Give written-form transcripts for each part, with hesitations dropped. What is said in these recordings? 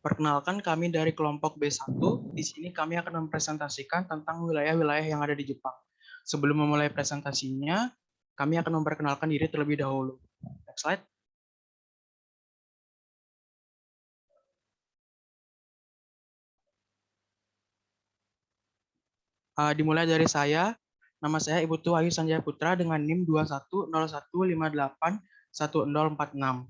Perkenalkan, kami dari kelompok B1. Di sini kami akan mempresentasikan tentang wilayah-wilayah yang ada di Jepang. Sebelum memulai presentasinya, kami akan memperkenalkan diri terlebih dahulu. Next slide. Dimulai dari saya. Nama saya Ibu Tu Ayu Sanjaya Putra dengan NIM 2101581046.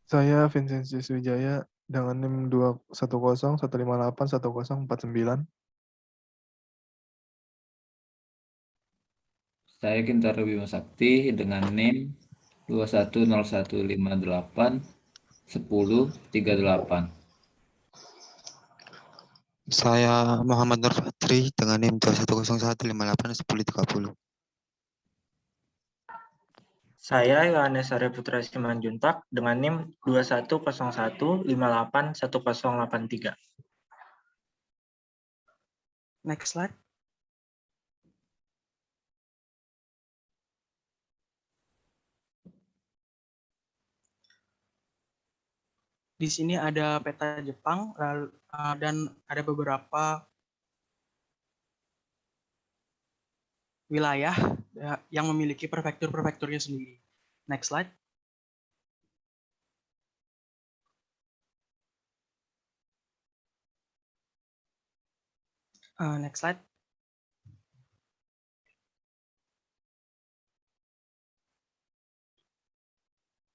Saya Vincentius Wijaya dengan NIM 21015811049. Saya Kintaro Bima Sakti dengan NIM 2101581038. Saya Muhammad Nur Fatri dengan NIM 2101581030. Saya Yohanes Arya Putra Simanjuntak dengan NIM 2101581083. Next slide. Di sini ada peta Jepang dan ada beberapa wilayah yang memiliki prefektur-prefekturnya sendiri. Next slide. Next slide.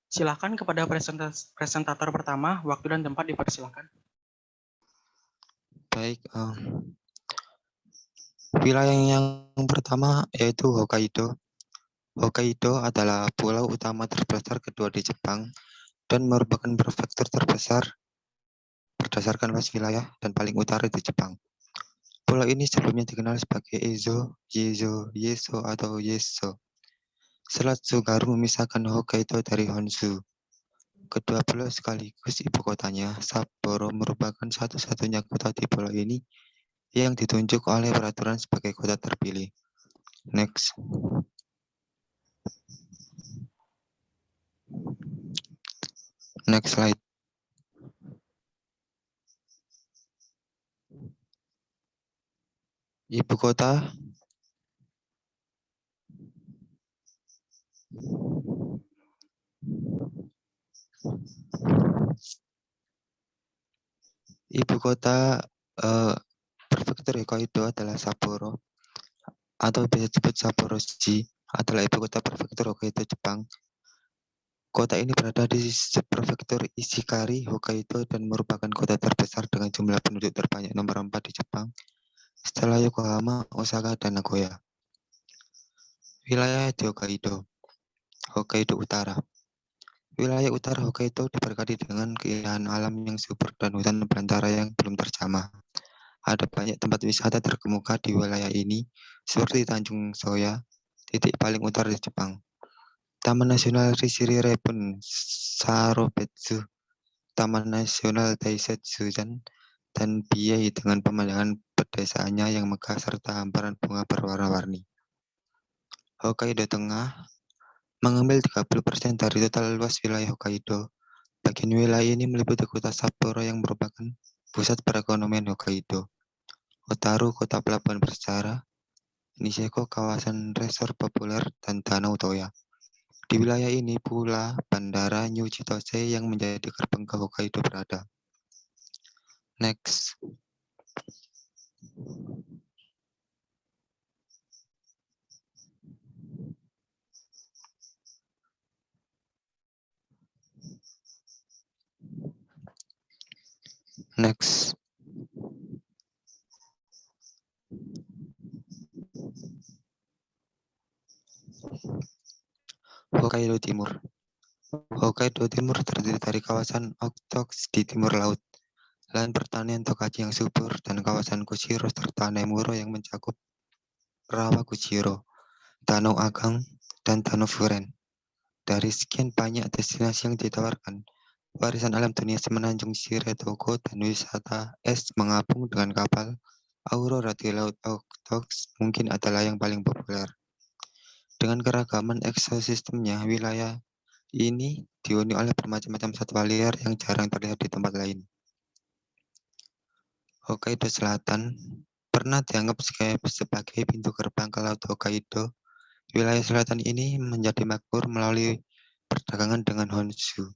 Silakan kepada presentator pertama, waktu dan tempat dipersilakan. Baik, wilayah yang pertama yaitu Hokkaido. Hokkaido adalah pulau utama terbesar kedua di Jepang dan merupakan prefektur terbesar berdasarkan luas wilayah dan paling utara di Jepang. Pulau ini sebelumnya dikenal sebagai Ezo, Yezo, Yeso, atau Yeso. Selat Tsugaru memisahkan Hokkaido dari Honshu. Kedua pulau sekaligus ibu kotanya, Sapporo merupakan satu-satunya kota di pulau ini yang ditunjuk oleh peraturan sebagai kota terpilih. Next. Next slide. Ibu kota prefektur Hokkaido adalah Sapporo atau bisa disebut Sapporo-shi, adalah ibu kota prefektur Hokkaido, Jepang. Kota ini berada di prefektur Ishikari, Hokkaido, dan merupakan kota terbesar dengan jumlah penduduk terbanyak nomor 4 di Jepang setelah Yokohama, Osaka, dan Nagoya. Wilayah di Hokkaido. Hokkaido Utara. Wilayah utara Hokkaido diberkati dengan keindahan alam yang subur dan hutan belantara yang belum terjamah. Ada banyak tempat wisata terkemuka di wilayah ini, seperti Tanjung Soya, titik paling utara di Jepang. Taman Nasional Rishiri Repun Sarobetsu, Taman Nasional Daisetsujan, dan Biei dengan pemandangan pedesaannya yang megah serta hamparan bunga berwarna-warni. Hokkaido Tengah mengambil 30% dari total luas wilayah Hokkaido. Bagian wilayah ini meliputi kota Sapporo yang merupakan pusat perekonomian Hokkaido, Otaru, kota pelabuhan bersejarah, Niseko, kawasan resor populer, dan Danau Toya. Di wilayah ini pula Bandara New Chitose yang menjadi gerbang ke Hokkaido berada. Next. Next. Hokkaido Timur. Hokkaido Timur terdiri dari kawasan Okhotsk di timur laut, lahan pertanian Tokachi yang subur, dan kawasan Kushiro serta Nemuro yang mencakup rawa Kushiro, Danau Agang, dan Danau Furen. Dari sekian banyak destinasi yang ditawarkan, warisan alam dunia semenanjung Shiretogo dan wisata es mengapung dengan kapal Aurora di Laut Okhotsk mungkin adalah yang paling populer. Dengan keragaman ekosistemnya, wilayah ini dihuni oleh bermacam-macam satwa liar yang jarang terlihat di tempat lain. Hokkaido Selatan pernah dianggap sebagai pintu gerbang ke Laut Hokkaido. Wilayah selatan ini menjadi makmur melalui perdagangan dengan Honshu.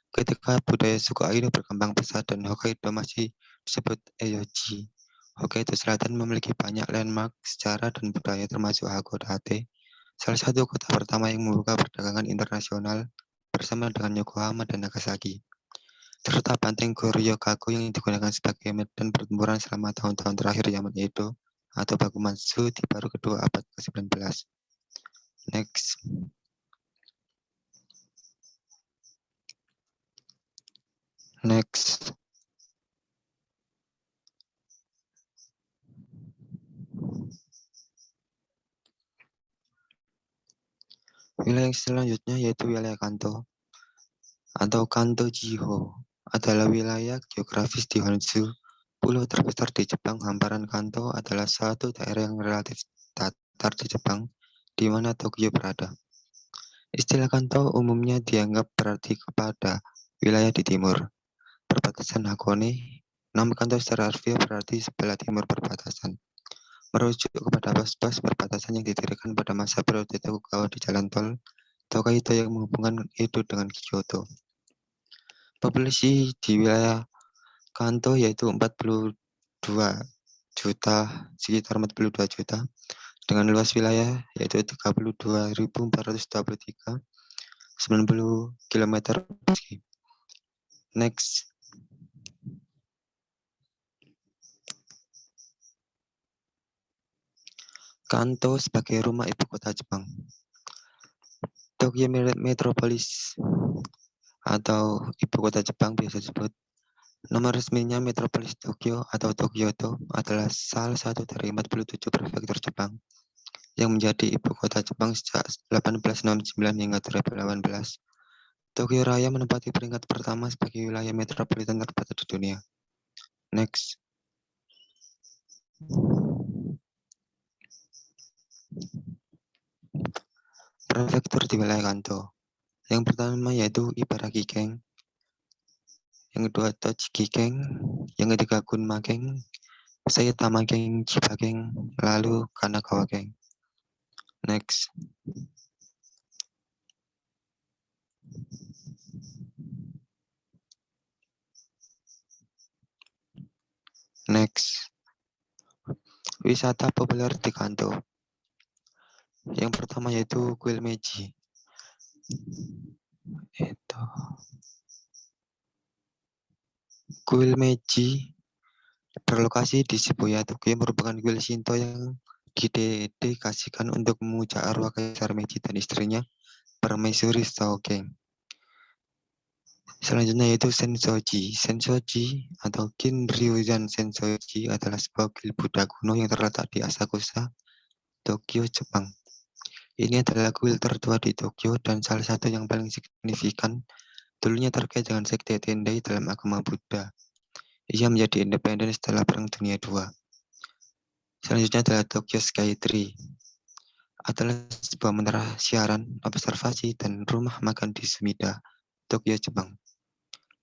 Ketika budaya suku Ainu berkembang pesat dan Hokkaido masih disebut Eoji, Hokkaido Selatan memiliki banyak landmark sejarah dan budaya termasuk Hakodate, salah satu kota pertama yang membuka perdagangan internasional bersama dengan Yokohama dan Nagasaki, serta benteng Goryeo-kaku yang digunakan sebagai medan pertempuran selama tahun-tahun terakhir zaman Edo atau Bakumatsu di paruh kedua abad ke-19. Next. Next. Wilayah selanjutnya yaitu wilayah Kanto atau Kanto Jiho adalah wilayah geografis di Honshu, pulau terbesar di Jepang. Hamparan Kanto adalah satu daerah yang relatif datar di Jepang, di mana Tokyo berada. Istilah Kanto umumnya dianggap berarti kepada wilayah di timur, perbatasan Hakone. Nama Kanto secara harfiah berarti sebelah timur perbatasan, merujuk kepada pos-pos perbatasan yang didirikan pada masa periode Tokugawa di jalan tol Tokaido yang menghubungkan Edo dengan Kyoto. Populasi di wilayah Kanto yaitu 42 juta, sekitar 42 juta, dengan luas wilayah yaitu 32.423 90 km persegi. Next. Kanto sebagai rumah ibu kota Jepang. Tokyo Metropolis atau ibu kota Jepang biasa disebut. Nama resminya Metropolis Tokyo atau Tokyoto adalah salah satu dari 47 prefektur Jepang yang menjadi ibu kota Jepang sejak 1869 hingga 2018. Tokyo Raya menempati peringkat pertama sebagai wilayah metropolitan terpadat di dunia. Next. Prefektur di wilayah Kanto. Yang pertama yaitu Ibaraki-ken, yang kedua Tochigi-ken, yang ketiga Gunma-ken, Saitama-ken, Chiba-ken, lalu Kanagawa-ken. Next. Next. Wisata populer di Kanto. Yang pertama yaitu Kuil Meiji. Kuil Meiji berlokasi di Shibuya, Tokyo, merupakan kuil Shinto yang didedikasikan untuk memuja arwah Kaisar Meiji dan istrinya, Permaisuri Shōgen. Selanjutnya yaitu Sensoji. Sensoji atau Kinryujan Sensoji adalah sebuah kuil Buddha kuno yang terletak di Asakusa, Tokyo, Jepang. Ini adalah kuil tertua di Tokyo dan salah satu yang paling signifikan. Dulunya terkait dengan sekte Tendai dalam agama Buddha. Ia menjadi independen setelah Perang Dunia II. Selanjutnya adalah Tokyo Sky Tree. Adalah sebuah menara siaran, observasi, dan rumah makan di Sumida, Tokyo, Jepang.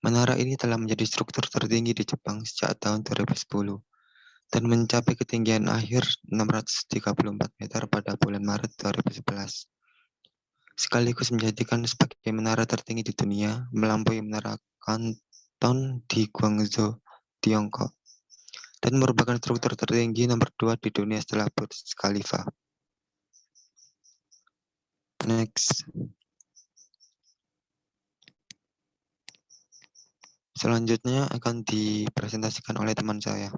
Menara ini telah menjadi struktur tertinggi di Jepang sejak tahun 2010 dan mencapai ketinggian akhir 634 meter pada bulan Maret 2011. Sekaligus menjadikan sebagai menara tertinggi di dunia, melampaui menara Kanton di Guangzhou, Tiongkok, dan merupakan struktur tertinggi nomor 2 di dunia setelah Burj Khalifa. Next. Selanjutnya akan dipresentasikan oleh teman saya.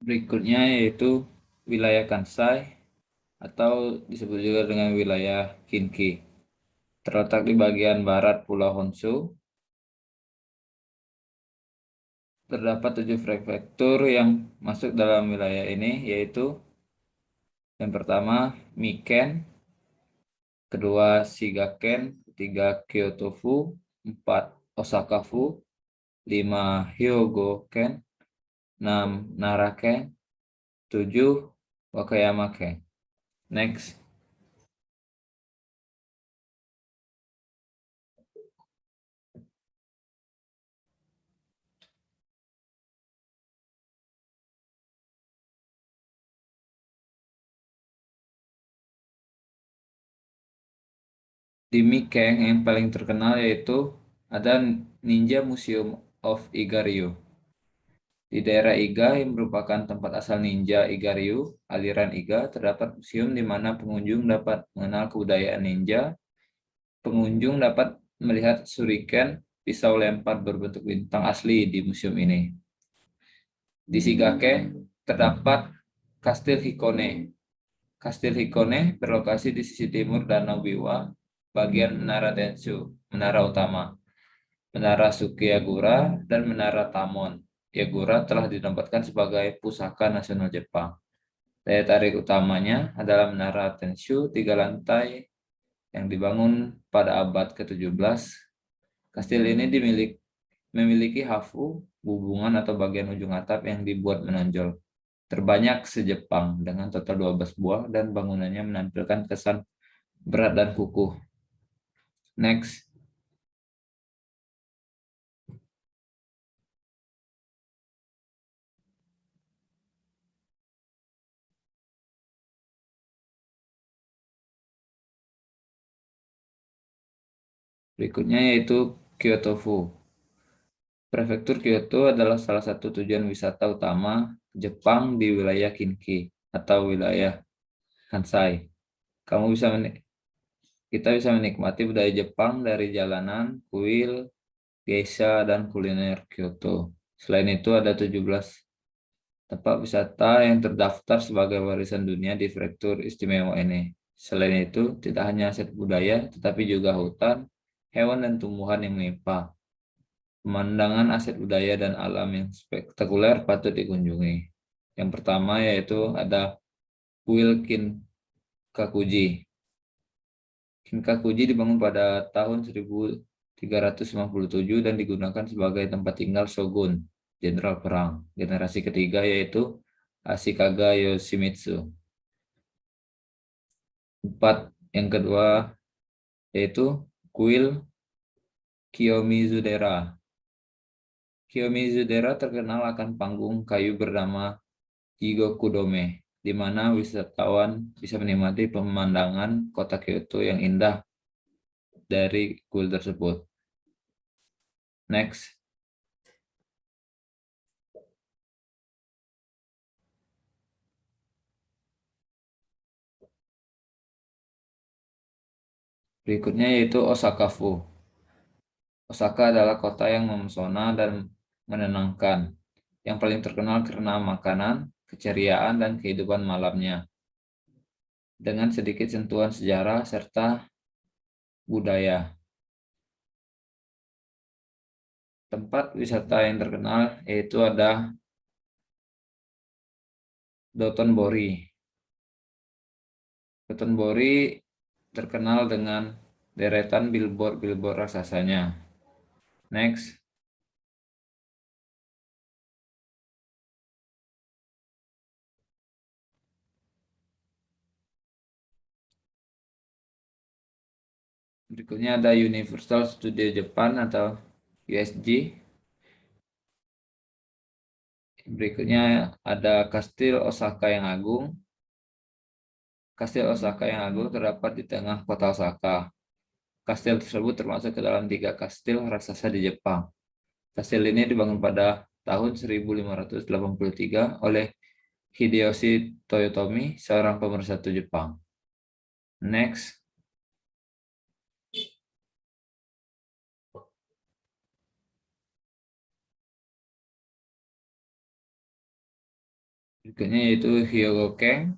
Berikutnya yaitu wilayah Kansai atau disebut juga dengan wilayah Kinki. Terletak di bagian barat Pulau Honshu. Terdapat 7 prefektur yang masuk dalam wilayah ini, yaitu yang pertama Miken, kedua Shigaken, ketiga Kyoto-fu, 4 Osaka-fu, 5 Hyogo-ken, 6 Nara-ken, 7 Wakayama-ken. Next. Di Mikeng yang paling terkenal yaitu ada Ninja Museum of Iga-ryu. Di daerah Iga yang merupakan tempat asal ninja Iga-ryu, aliran Iga, terdapat museum di mana pengunjung dapat mengenal kebudayaan ninja. Pengunjung dapat melihat shuriken, pisau lempar berbentuk bintang asli di museum ini. Di Shigake terdapat Kastil Hikone. Kastil Hikone berlokasi di sisi timur Danau Biwa, bagian Menara Tenshu, menara utama, Menara Sukiyagura, dan Menara Tamon. Yagura telah ditempatkan sebagai pusaka nasional Jepang. Daya tarik utamanya adalah Menara Tenshu 3 lantai yang dibangun pada abad ke-17. Kastil ini memiliki hafu, bubungan atau bagian ujung atap yang dibuat menonjol, terbanyak se-Jepang dengan total 12 buah, dan bangunannya menampilkan kesan berat dan kukuh. Next. Berikutnya yaitu Kyoto-fu. Prefektur Kyoto adalah salah satu tujuan wisata utama Jepang di wilayah Kinki atau wilayah Kansai. Kita bisa menikmati budaya Jepang dari jalanan, kuil, geisha, dan kuliner Kyoto. Selain itu ada 17 tempat wisata yang terdaftar sebagai warisan dunia di prefektur istimewa ini. Selain itu, tidak hanya aset budaya, tetapi juga hutan, hewan, dan tumbuhan yang melimpah. Pemandangan aset budaya dan alam yang spektakuler patut dikunjungi. Yang pertama yaitu ada kuil Kinkakuji. Kinkakuji dibangun pada tahun 1357 dan digunakan sebagai tempat tinggal shogun, jenderal perang, generasi ketiga yaitu Ashikaga Yoshimitsu. Yang kedua yaitu kuil Kiyomizu-dera. Kiyomizu-dera terkenal akan panggung kayu bernama Jigokudome, di mana wisatawan bisa menikmati pemandangan kota Kyoto yang indah dari kuil tersebut. Next. Berikutnya yaitu Osaka-fu. Osaka adalah kota yang memesona dan menenangkan, yang paling terkenal karena makanan, keceriaan, dan kehidupan malamnya, dengan sedikit sentuhan sejarah serta budaya. Tempat wisata yang terkenal yaitu ada Dotonbori. Dotonbori terkenal dengan deretan billboard raksasanya. Next. Berikutnya ada Universal Studio Japan atau USJ. Berikutnya ada Kastil Osaka yang agung. Kastil Osaka yang agung terdapat di tengah kota Osaka. Kastil tersebut termasuk ke dalam 3 kastil raksasa di Jepang. Kastil ini dibangun pada tahun 1583 oleh Hideyoshi Toyotomi, seorang pemersatu Jepang. Next. Berikutnya yaitu Hyogo-ken.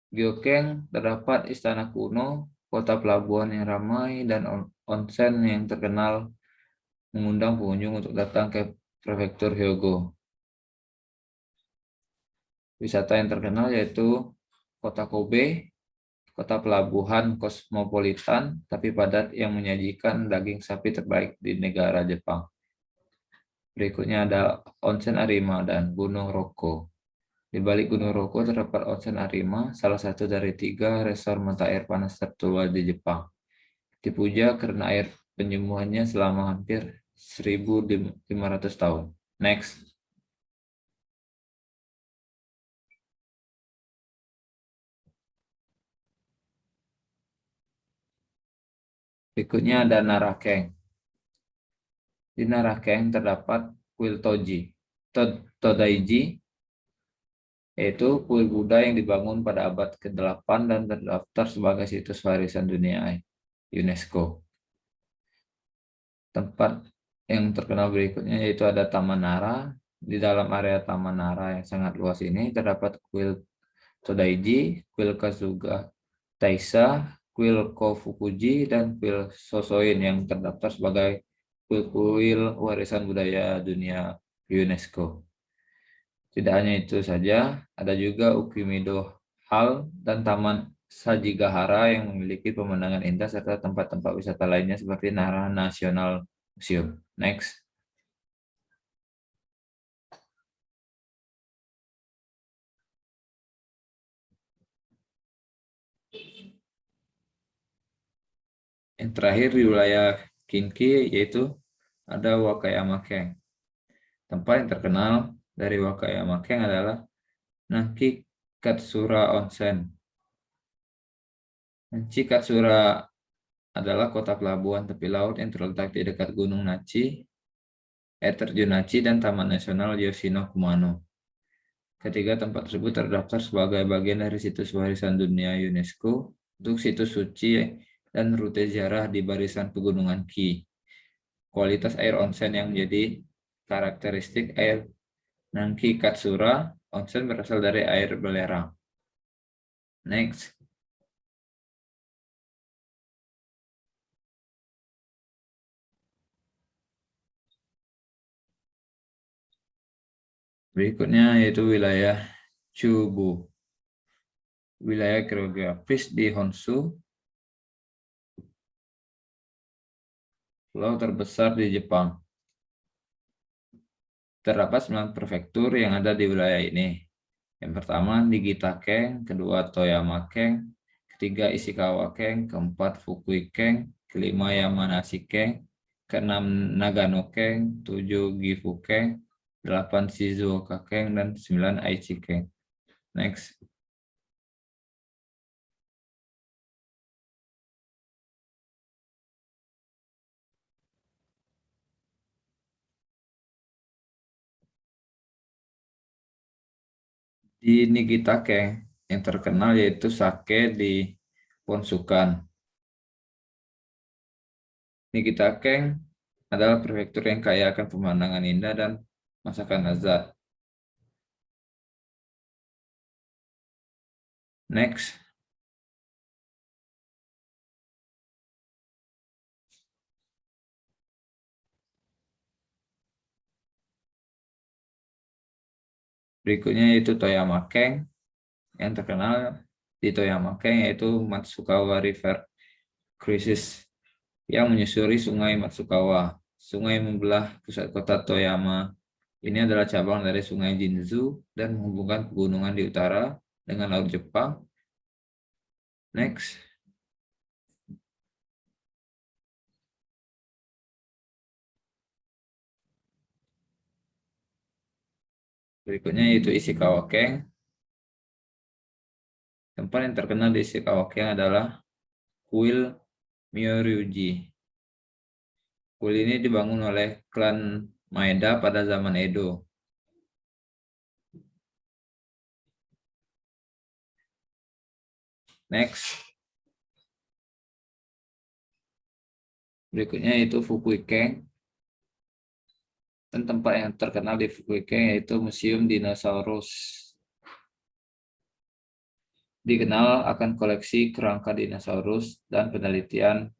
Gyokeng terdapat istana kuno, kota pelabuhan yang ramai, dan onsen yang terkenal mengundang pengunjung untuk datang ke prefektur Hyogo. Wisata yang terkenal yaitu kota Kobe, kota pelabuhan kosmopolitan tapi padat yang menyajikan daging sapi terbaik di negara Jepang. Berikutnya ada Onsen Arima dan Gunung Rokko. Di balik Gunung Rokko terdapat Onsen Arima, salah satu dari 3 resor mata air panas tertua di Jepang. Dipuja karena air penyembuhannya selama hampir 1.500 tahun. Next. Berikutnya ada Narakeng. Di Narakeng terdapat kuil Todaiji, yaitu kuil Buddha yang dibangun pada abad ke-8 dan terdaftar sebagai situs warisan dunia UNESCO. Tempat yang terkenal berikutnya yaitu ada Taman Nara. Di dalam area Taman Nara yang sangat luas ini terdapat kuil Todaiji, kuil Kazuga Taisha, kuil Kofukuji, dan kuil Sosoin yang terdaftar sebagai kuil-kuil warisan budaya dunia UNESCO. Tidak hanya itu saja, ada juga Ukimido Hall dan Taman Sajigahara yang memiliki pemandangan indah serta tempat-tempat wisata lainnya seperti Nara National Museum. Next. Yang terakhir di wilayah Kinki yaitu ada Wakayama Ken. Tempat yang terkenal dari Wakayama Ken adalah Nanki Katsura Onsen. Nanki Katsura adalah kota pelabuhan tepi laut yang terletak di dekat Gunung Nachi, air terjun Nachi, dan Taman Nasional Yoshino Kumano. Ketiga tempat tersebut terdaftar sebagai bagian dari situs warisan dunia UNESCO untuk situs suci dan rute ziarah di barisan pegunungan Ki. Kualitas air onsen yang menjadi karakteristik air Nanki Katsura Onsen berasal dari air belerang. Next. Berikutnya yaitu wilayah Chubu. Wilayah geografis di Honshu, pulau terbesar di Jepang. Terdapat 9 prefektur yang ada di wilayah ini. Yang pertama Nigita-ken, kedua Toyama-ken, ketiga Ishikawa-ken, keempat Fukui-ken, kelima Yamanashi-ken, keenam Nagano-ken, 7 Gifu-ken, 8 Shizuoka-ken, dan 9 Aichi-ken. Next. Di Nigita-ken yang terkenal yaitu sake di Ponsukan. Nigita-ken adalah prefektur yang kaya akan pemandangan indah dan masakan lezat. Next. Berikutnya yaitu Toyama-ken. Yang terkenal di Toyama-ken yaitu Matsukawa River Crisis yang menyusuri sungai Matsukawa. Sungai membelah pusat kota Toyama. Ini adalah cabang dari sungai Jinzu dan menghubungkan pegunungan di utara dengan laut Jepang. Next. Berikutnya yaitu Ishikawa-ken. Tempat yang terkenal di Ishikawa-ken adalah kuil Myoryuji. Kuil ini dibangun oleh klan Maeda pada zaman Edo. Next. Berikutnya yaitu Fukui-ken. Dan tempat yang terkenal di Fukui-ken yaitu Museum Dinosaurus. Dikenal akan koleksi kerangka dinosaurus dan penelitian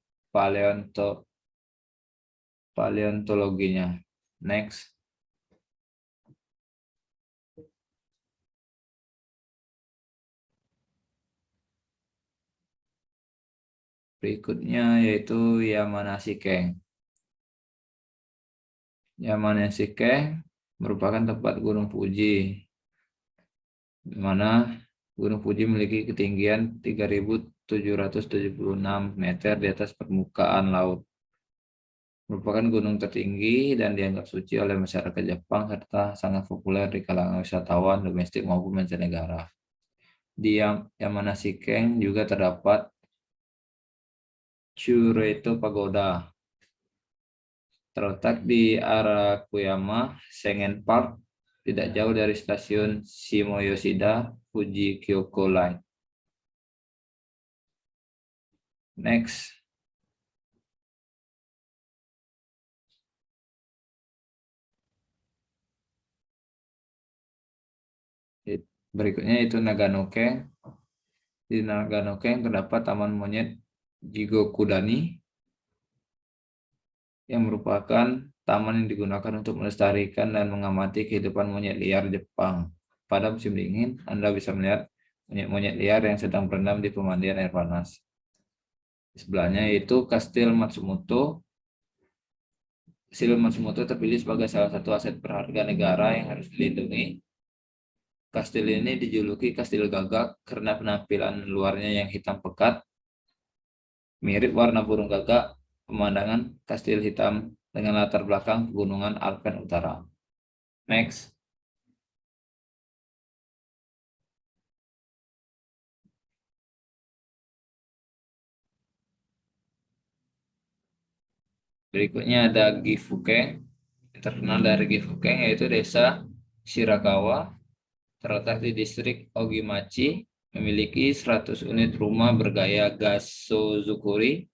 paleontologinya. Next. Berikutnya yaitu Yamanashi Keng. Yamanashi Keng merupakan tempat Gunung Fuji, di mana Gunung Fuji memiliki ketinggian 3.776 meter di atas permukaan laut. Merupakan gunung tertinggi dan dianggap suci oleh masyarakat Jepang serta sangat populer di kalangan wisatawan domestik maupun mancanegara. Di Yamanashi Keng juga terdapat Chureito Pagoda. Terletak di Arakuyama Sengen Park, tidak jauh dari stasiun Shimoyoshida Fuji Kyoko Line. Next. Berikutnya itu Nagano Keng. Di Nagano Keng terdapat Taman Monyet Jigokudani yang merupakan taman yang digunakan untuk melestarikan dan mengamati kehidupan monyet liar Jepang. Pada musim dingin, Anda bisa melihat monyet-monyet liar yang sedang berendam di pemandian air panas. Di sebelahnya yaitu Kastil Matsumoto. Kastil Matsumoto terpilih sebagai salah satu aset berharga negara yang harus dilindungi. Kastil ini dijuluki Kastil Gagak karena penampilan luarnya yang hitam pekat, mirip warna burung gagak. Pemandangan kastil hitam dengan latar belakang pegunungan Alpen Utara. Next. Berikutnya ada Gifukeng. Terkenal dari Gifukeng yaitu desa Shirakawa, terletak di distrik Ogimachi, memiliki 100 unit rumah bergaya Gasozukuri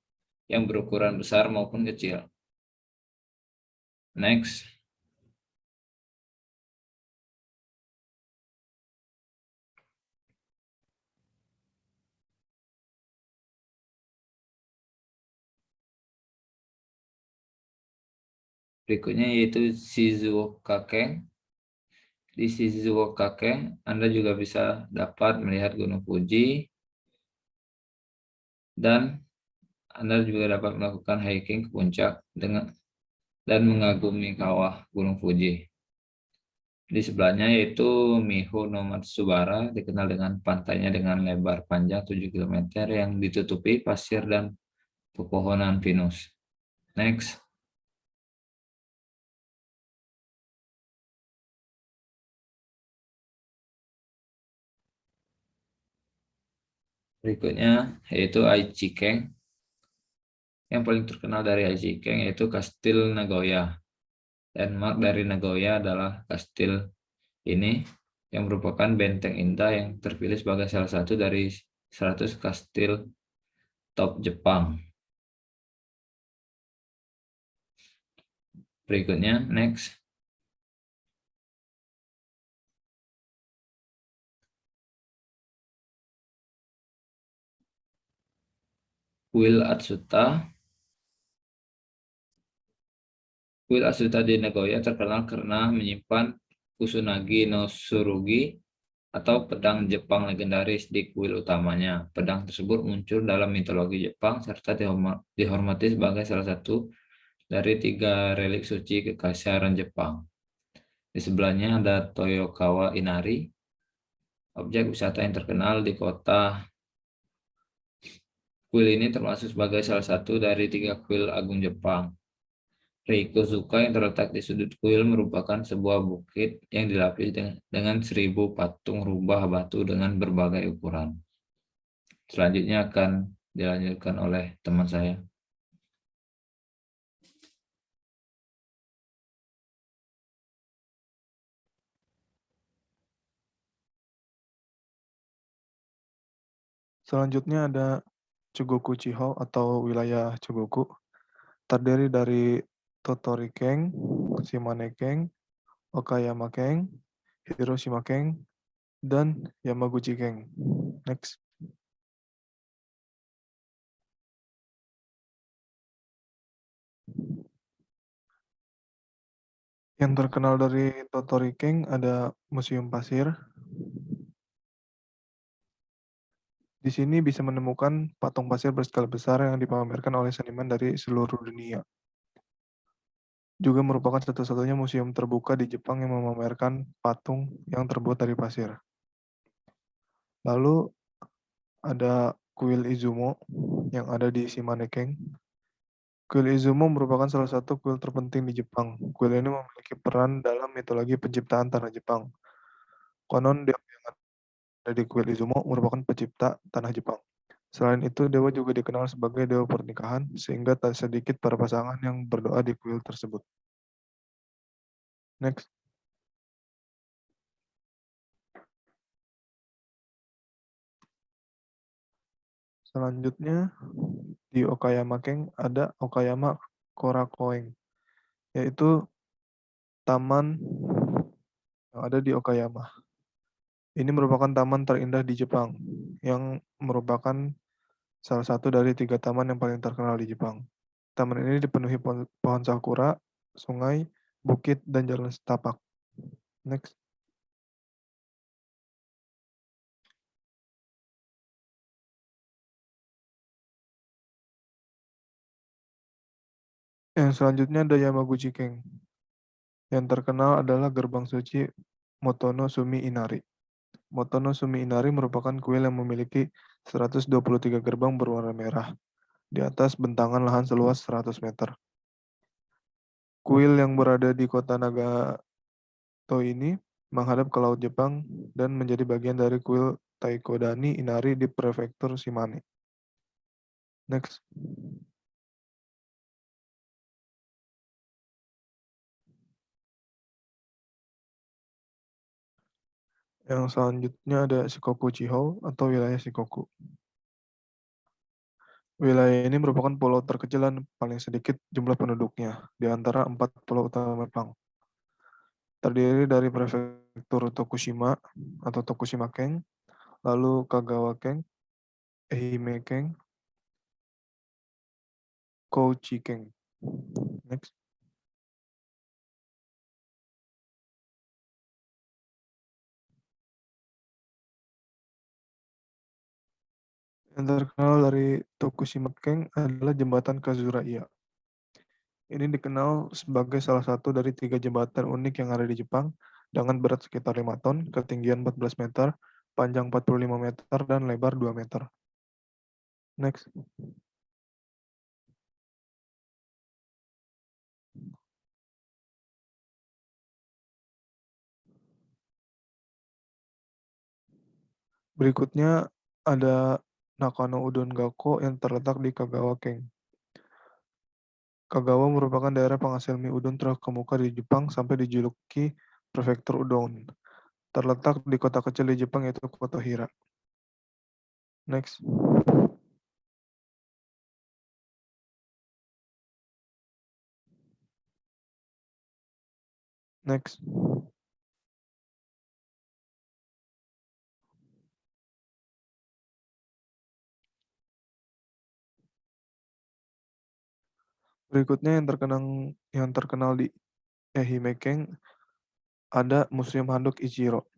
yang berukuran besar maupun kecil. Next. Berikutnya yaitu Shizuoka Keng. Di Shizuoka Keng, Anda juga bisa dapat melihat Gunung Fuji dan Anda juga dapat melakukan hiking ke puncak dan mengagumi kawah Gunung Fuji. Di sebelahnya yaitu Miho no Matsubara, dikenal dengan pantainya dengan lebar panjang 7 km yang ditutupi pasir dan pepohonan pinus. Next. Berikutnya yaitu Aichi Keng. Yang paling terkenal dari Aichi Keng yaitu Kastil Nagoya. Landmark dari Nagoya adalah kastil ini yang merupakan benteng indah yang terpilih sebagai salah satu dari 100 kastil top Jepang. Berikutnya, next. Kuil Atsuta. Kuil Atsuta di Nagoya terkenal karena menyimpan Kusunagi no Tsurugi atau pedang Jepang legendaris di kuil utamanya. Pedang tersebut muncul dalam mitologi Jepang serta dihormati sebagai salah satu dari 3 relik suci kekaisaran Jepang. Di sebelahnya ada Toyokawa Inari, objek wisata yang terkenal di kota. Kuil ini termasuk sebagai salah satu dari 3 kuil agung Jepang. Reikozuka yang terletak di sudut kuil merupakan sebuah bukit yang dilapis dengan 1000 patung rubah batu dengan berbagai ukuran. Selanjutnya akan dilanjutkan oleh teman saya. Selanjutnya ada Chugoku Chiho atau wilayah Chugoku. Terdiri dari Tottori Keng, Shimane Keng, Okayama Keng, Hiroshima Keng, dan Yamaguchi Keng. Next. Yang terkenal dari Tottori Keng ada Museum Pasir, Di sini bisa menemukan patung pasir berskala besar yang dipamerkan oleh seniman dari seluruh dunia. Juga merupakan satu-satunya museum terbuka di Jepang yang memamerkan patung yang terbuat dari pasir. Lalu ada kuil Izumo yang ada di Shimanekeng. Kuil Izumo merupakan salah satu kuil terpenting di Jepang. Kuil ini memiliki peran dalam mitologi penciptaan tanah Jepang. Konon dewa yang ada di kuil Izumo merupakan pencipta tanah Jepang. Selain itu, dewa juga dikenal sebagai dewa pernikahan, sehingga tak sedikit para pasangan yang berdoa di kuil tersebut. Next. Selanjutnya, di Okayama Ken ada Okayama Korakoeng, yaitu taman yang ada di Okayama. Ini merupakan taman terindah di Jepang, yang merupakan salah satu dari 3 taman yang paling terkenal di Jepang. Taman ini dipenuhi pohon sakura, sungai, bukit, dan jalan setapak. Next. Yang selanjutnya ada Yamaguchi Ken. Yang terkenal adalah gerbang suci Motono Sumi Inari. Motono Sumi Inari merupakan kuil yang memiliki 123 gerbang berwarna merah di atas bentangan lahan seluas 100 meter. Kuil yang berada di kota Nagato ini menghadap ke Laut Jepang dan menjadi bagian dari kuil Taikodani Inari di prefektur Shimane. Next. Yang selanjutnya ada Shikoku Chiho atau wilayah Shikoku. Wilayah ini merupakan pulau terkecil dan paling sedikit jumlah penduduknya di antara 4 pulau utama Jepang. Terdiri dari prefektur Tokushima atau Tokushima Ken, lalu Kagawa Ken, Ehime Ken, Kouchi Ken. Next. Yang terkenal dari Tokushima Ken adalah jembatan Kazuraiya. Ini dikenal sebagai salah satu dari 3 jembatan unik yang ada di Jepang dengan berat sekitar 5 ton, ketinggian 14 meter, panjang 45 meter, dan lebar 2 meter. Next. Berikutnya ada Nakano Udon Gakko yang terletak di Kagawa Ken. Kagawa merupakan daerah penghasil mie udon terkemuka di Jepang sampai dijuluki prefektur udon. Terletak di kota kecil di Jepang yaitu kota Hira. Next. Next. Berikutnya yang terkenal di Ehime Ken ada Museum Handuk Ichiro.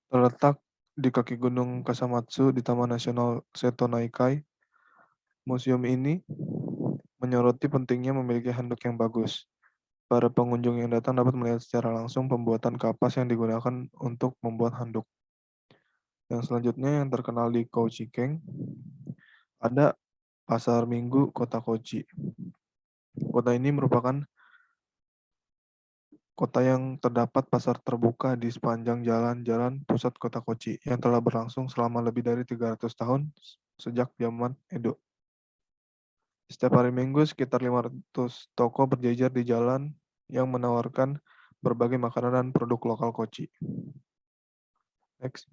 Terletak di kaki Gunung Kasamatsu di Taman Nasional Seto Naikai. Museum ini menyoroti pentingnya memiliki handuk yang bagus. Para pengunjung yang datang dapat melihat secara langsung pembuatan kapas yang digunakan untuk membuat handuk. Yang selanjutnya yang terkenal di Kouchi Ken ada Pasar Minggu Kota Kochi. Kota ini merupakan kota yang terdapat pasar terbuka di sepanjang jalan-jalan pusat kota Kochi yang telah berlangsung selama lebih dari 300 tahun sejak zaman Edo. Setiap hari Minggu, sekitar 500 toko berjejer di jalan yang menawarkan berbagai makanan dan produk lokal Kochi. Next.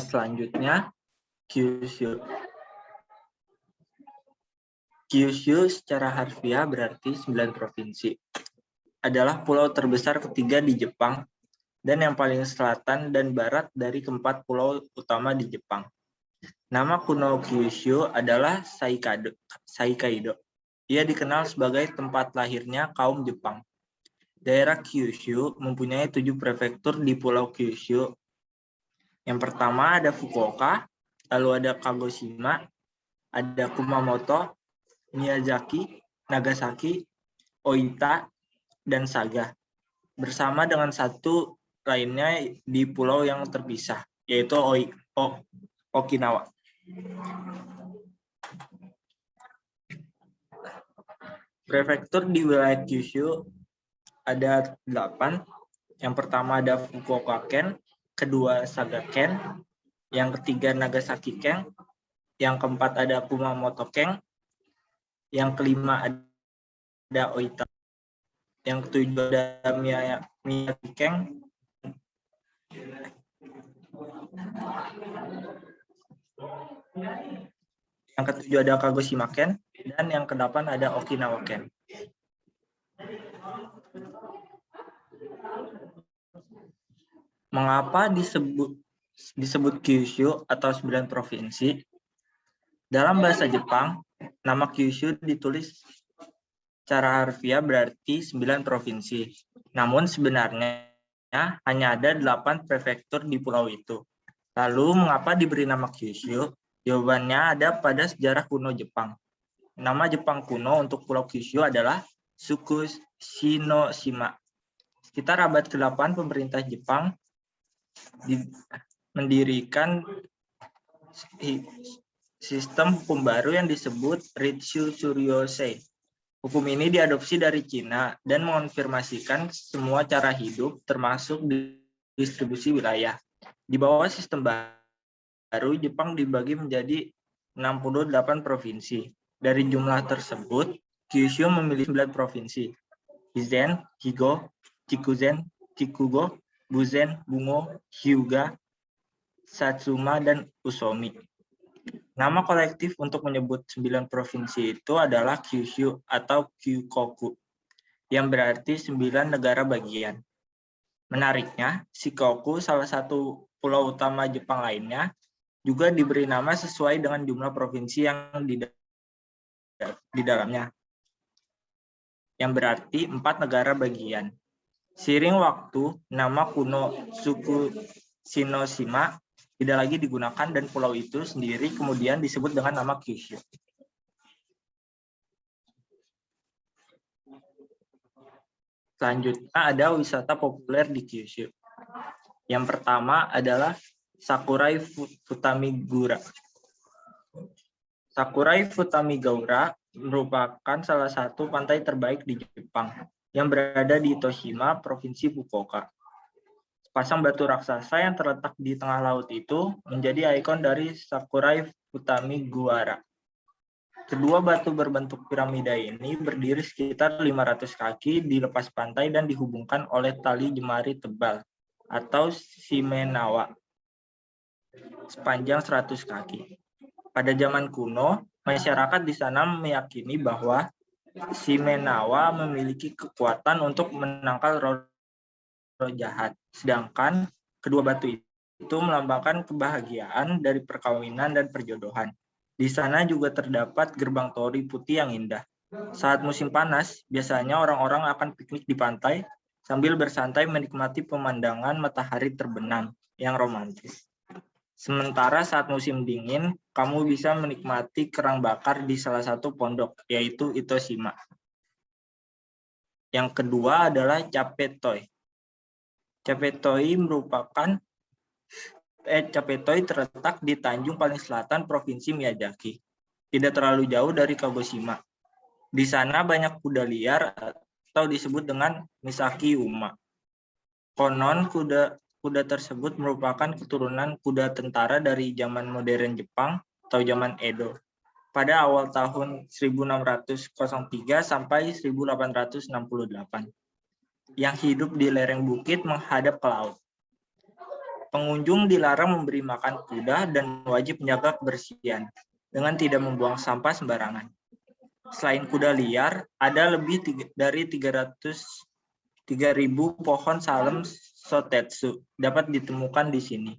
Selanjutnya, Kyushu. Kyushu secara harfiah berarti 9 provinsi. Adalah pulau terbesar ketiga di Jepang dan yang paling selatan dan barat dari keempat pulau utama di Jepang. Nama kuno Kyushu adalah Saikaido. Ia dikenal sebagai tempat lahirnya kaum Jepang. Daerah Kyushu mempunyai 7 prefektur di Pulau Kyushu. Yang pertama ada Fukuoka, lalu ada Kagoshima, ada Kumamoto, Miyazaki, Nagasaki, Oita, dan Saga. Bersama dengan satu lainnya di pulau yang terpisah, yaitu Okinawa. Prefektur di wilayah Kyushu ada 8. Yang pertama ada Fukuoka Ken, kedua Saga Ken, yang ketiga Nagasaki Ken, yang keempat ada Kumamoto Ken, yang kelima ada Oita, yang ketujuh ada Miyazaki Ken, yang ketujuh ada Kagoshima Ken, dan yang kedelapan ada Okinawa Ken. Mengapa disebut Kyushu atau 9 provinsi? Dalam bahasa Jepang, nama Kyushu ditulis secara harfiah berarti 9 provinsi. Namun sebenarnya hanya ada 8 prefektur di pulau itu. Lalu mengapa diberi nama Kyushu? Jawabannya ada pada sejarah kuno Jepang. Nama Jepang kuno untuk Pulau Kyushu adalah suku Shinoshima. Sekitar abad ke-8 pemerintah Jepang mendirikan sistem hukum baru yang disebut Ritsu Tsuryosei. Hukum ini diadopsi dari Cina dan mengonfirmasikan semua cara hidup termasuk distribusi wilayah. Di bawah sistem baru, Jepang dibagi menjadi 68 provinsi. Dari jumlah tersebut, Kyushu memiliki 9 provinsi. Hizen, Higo, Chikuzen, Chikugo, Buzen, Bungo, Hyuga, Satsuma, dan Usomi. Nama kolektif untuk menyebut 9 provinsi itu adalah Kyushu atau Kyukoku, yang berarti 9 negara bagian. Menariknya, Shikoku, salah satu pulau utama Jepang lainnya, juga diberi nama sesuai dengan jumlah provinsi yang di dalamnya, yang berarti 4 negara bagian. Seiring waktu, nama kuno suku Shinoshima tidak lagi digunakan dan pulau itu sendiri kemudian disebut dengan nama Kyushu. Selanjutnya ada wisata populer di Kyushu. Yang pertama adalah Sakurai Futamigura. Sakurai Futamigura merupakan salah satu pantai terbaik di Jepang yang berada di Toshima, Provinsi Fukuoka. Sepasang batu raksasa yang terletak di tengah laut itu menjadi ikon dari Sakurai Futamigura. Kedua batu berbentuk piramida ini berdiri sekitar 500 kaki di lepas pantai dan dihubungkan oleh tali jemari tebal atau shimenawa sepanjang 100 kaki. Pada zaman kuno, masyarakat di sana meyakini bahwa shimenawa memiliki kekuatan untuk menangkal roh jahat. Sedangkan kedua batu itu melambangkan kebahagiaan dari perkawinan dan perjodohan. Di sana juga terdapat gerbang tori putih yang indah. Saat musim panas, biasanya orang-orang akan piknik di pantai sambil bersantai menikmati pemandangan matahari terbenam yang romantis. Sementara saat musim dingin, kamu bisa menikmati kerang bakar di salah satu pondok, yaitu Itoshima. Yang kedua adalah Chapetoi. Chapetoi terletak di Tanjung paling selatan Provinsi Miyazaki. Tidak terlalu jauh dari Kagoshima. Di sana banyak kuda liar atau disebut dengan Misaki Uma. Konon kuda tersebut merupakan keturunan kuda tentara dari zaman modern Jepang atau zaman Edo pada awal tahun 1603 sampai 1868 yang hidup di lereng bukit menghadap ke laut. Pengunjung dilarang memberi makan kuda dan wajib menjaga kebersihan dengan tidak membuang sampah sembarangan. Selain kuda liar, ada lebih dari 3.000 pohon salem sotetsu dapat ditemukan di sini.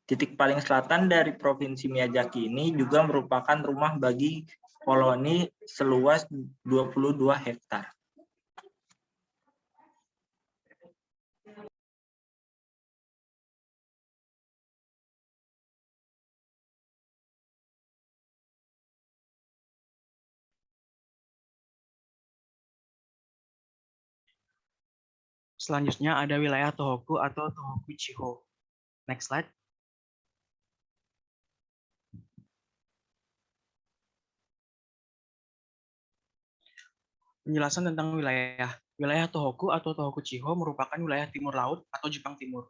Titik paling selatan dari Provinsi Miyazaki ini juga merupakan rumah bagi koloni seluas 22 hektar. Selanjutnya ada wilayah Tohoku atau Tohoku Chiho. Next slide. Penjelasan tentang wilayah. Wilayah Tohoku atau Tohoku Chiho merupakan wilayah timur laut atau Jepang Timur.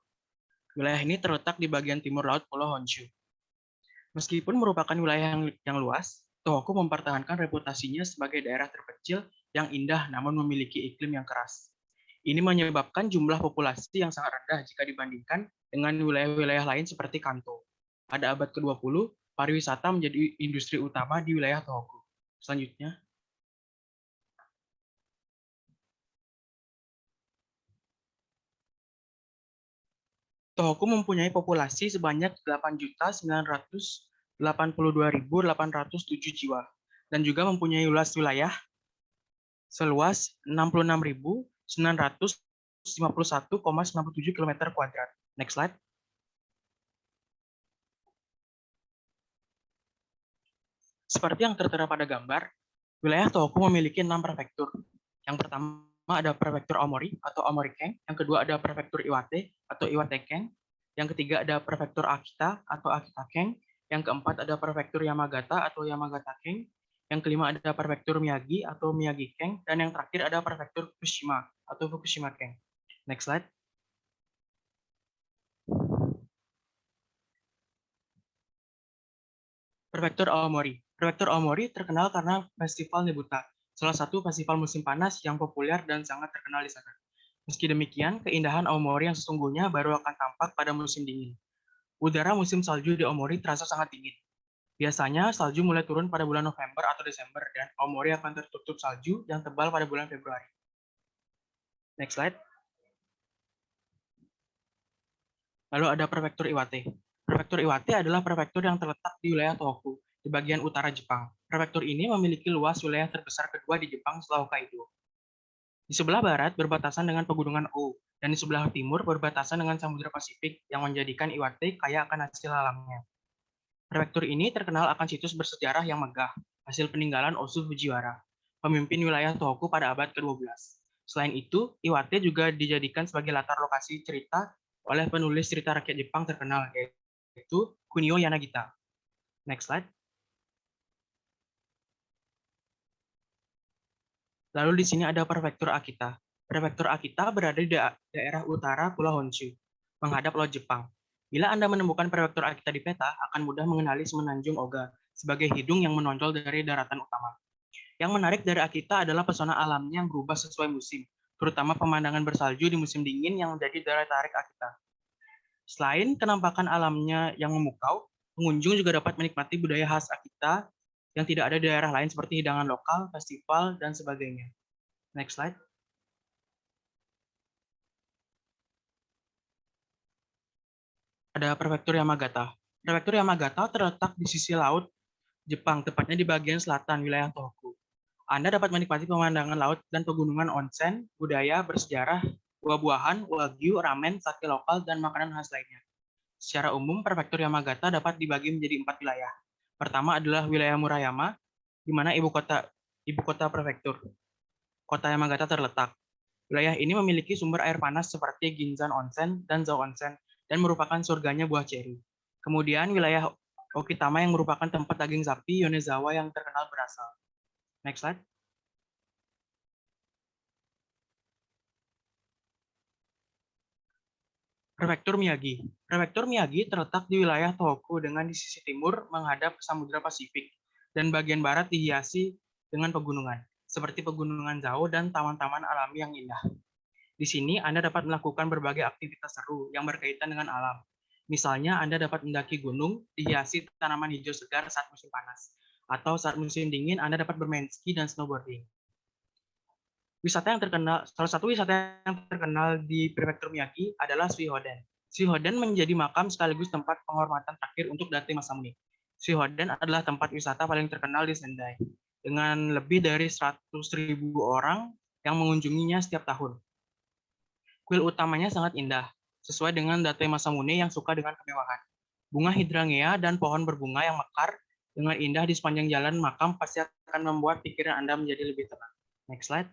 Wilayah ini terletak di bagian timur laut Pulau Honshu. Meskipun merupakan wilayah yang luas, Tohoku mempertahankan reputasinya sebagai daerah terkecil yang indah namun memiliki iklim yang keras. Ini menyebabkan jumlah populasi yang sangat rendah jika dibandingkan dengan wilayah-wilayah lain seperti Kanto. Pada abad ke-20, pariwisata menjadi industri utama di wilayah Tohoku. Selanjutnya, Tohoku mempunyai populasi sebanyak 8.982.807 jiwa dan juga mempunyai luas wilayah seluas 66.951,97 km². Next slide. Seperti yang tertera pada gambar, wilayah Tohoku memiliki 6 prefektur. Yang pertama ada prefektur Aomori atau Aomori-ken, yang kedua ada prefektur Iwate atau Iwate-ken, yang ketiga ada prefektur Akita atau Akita-ken, yang keempat ada prefektur Yamagata atau Yamagata-ken, yang kelima ada prefektur Miyagi atau Miyagi-ken, dan yang terakhir ada prefektur Fukushima atau Fukushima-ken. Next slide. Prefektur Aomori. Prefektur Aomori terkenal karena Festival Nebuta, salah satu festival musim panas yang populer dan sangat terkenal di sana. Meski demikian, keindahan Aomori yang sesungguhnya baru akan tampak pada musim dingin. Udara musim salju di Aomori terasa sangat dingin. Biasanya, salju mulai turun pada bulan November atau Desember, dan Aomori akan tertutup salju yang tebal pada bulan Februari. Next slide. Lalu ada Prefektur Iwate. Prefektur Iwate adalah prefektur yang terletak di wilayah Tohoku, di bagian utara Jepang. Prefektur ini memiliki luas wilayah terbesar kedua di Jepang setelah Hokkaido. Di sebelah barat berbatasan dengan pegunungan O, dan di sebelah timur berbatasan dengan Samudra Pasifik yang menjadikan Iwate kaya akan hasil alamnya. Prefektur ini terkenal akan situs bersejarah yang megah, hasil peninggalan Osu Fujiwara, pemimpin wilayah Tohoku pada abad ke-12. Selain itu, Iwate juga dijadikan sebagai latar lokasi cerita oleh penulis cerita rakyat Jepang terkenal, yaitu Kunio Yanagita. Next slide. Lalu di sini ada Prefektur Akita. Prefektur Akita berada di daerah utara Pulau Honshu, menghadap Laut Jepang. Bila Anda menemukan Prefektur Akita di peta, akan mudah mengenali Semenanjung Oga sebagai hidung yang menonjol dari daratan utama. Yang menarik dari Akita adalah pesona alamnya yang berubah sesuai musim, terutama pemandangan bersalju di musim dingin yang menjadi daya tarik Akita. Selain kenampakan alamnya yang memukau, pengunjung juga dapat menikmati budaya khas Akita yang tidak ada di daerah lain seperti hidangan lokal, festival, dan sebagainya. Next slide. Ada Prefektur Yamagata. Prefektur Yamagata terletak di sisi laut Jepang, tepatnya di bagian selatan wilayah Tohoku. Anda dapat menikmati pemandangan laut dan pegunungan onsen, budaya, bersejarah, buah-buahan, wagyu, ramen, sake lokal, dan makanan khas lainnya. Secara umum, Prefektur Yamagata dapat dibagi menjadi 4 wilayah. Pertama adalah wilayah Murayama, di mana ibu kota prefektur. Kota Yamagata terletak. Wilayah ini memiliki sumber air panas seperti Ginzan Onsen dan Zao Onsen, dan merupakan surganya buah ceri. Kemudian wilayah Okitama yang merupakan tempat daging sapi Yonezawa yang terkenal berasal. Next slide. Prefektur Miyagi. Prefektur Miyagi terletak di wilayah Tohoku dengan di sisi timur menghadap ke Samudra Pasifik dan bagian barat dihiasi dengan pegunungan, seperti pegunungan Zao dan taman-taman alami yang indah. Di sini Anda dapat melakukan berbagai aktivitas seru yang berkaitan dengan alam. Misalnya, Anda dapat mendaki gunung, dihiasi tanaman hijau segar saat musim panas. Atau saat musim dingin, Anda dapat bermain ski dan snowboarding. Salah satu wisata yang terkenal di Prefektur Miyagi adalah Suihoden. Suihoden menjadi makam sekaligus tempat penghormatan terakhir untuk Date Masamune. Suihoden adalah tempat wisata paling terkenal di Sendai, dengan lebih dari 100.000 orang yang mengunjunginya setiap tahun. Kuil utamanya sangat indah, sesuai dengan Date Masamune yang suka dengan kemewahan. Bunga hidrangea dan pohon berbunga yang mekar dengan indah di sepanjang jalan makam pasti akan membuat pikiran Anda menjadi lebih tenang. Next slide.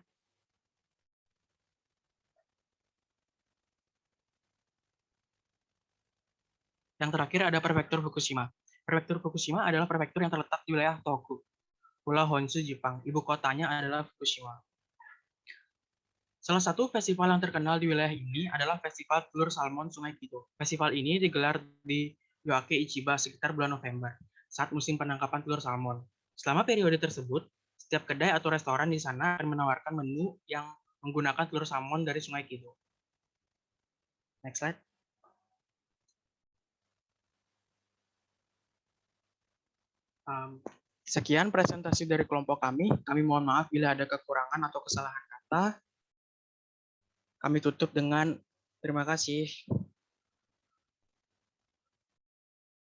Yang terakhir ada Prefektur Fukushima. Prefektur Fukushima adalah prefektur yang terletak di wilayah Tohoku, Pulau Honshu, Jepang. Ibu kotanya adalah Fukushima. Salah satu festival yang terkenal di wilayah ini adalah Festival Telur Salmon Sungai Kido. Festival ini digelar di Yoake Ichiba sekitar bulan November, saat musim penangkapan telur salmon. Selama periode tersebut, setiap kedai atau restoran di sana akan menawarkan menu yang menggunakan telur salmon dari Sungai Kido. Next slide. Sekian presentasi dari kelompok kami. Kami mohon maaf bila ada kekurangan atau kesalahan kata. Kami tutup dengan terima kasih.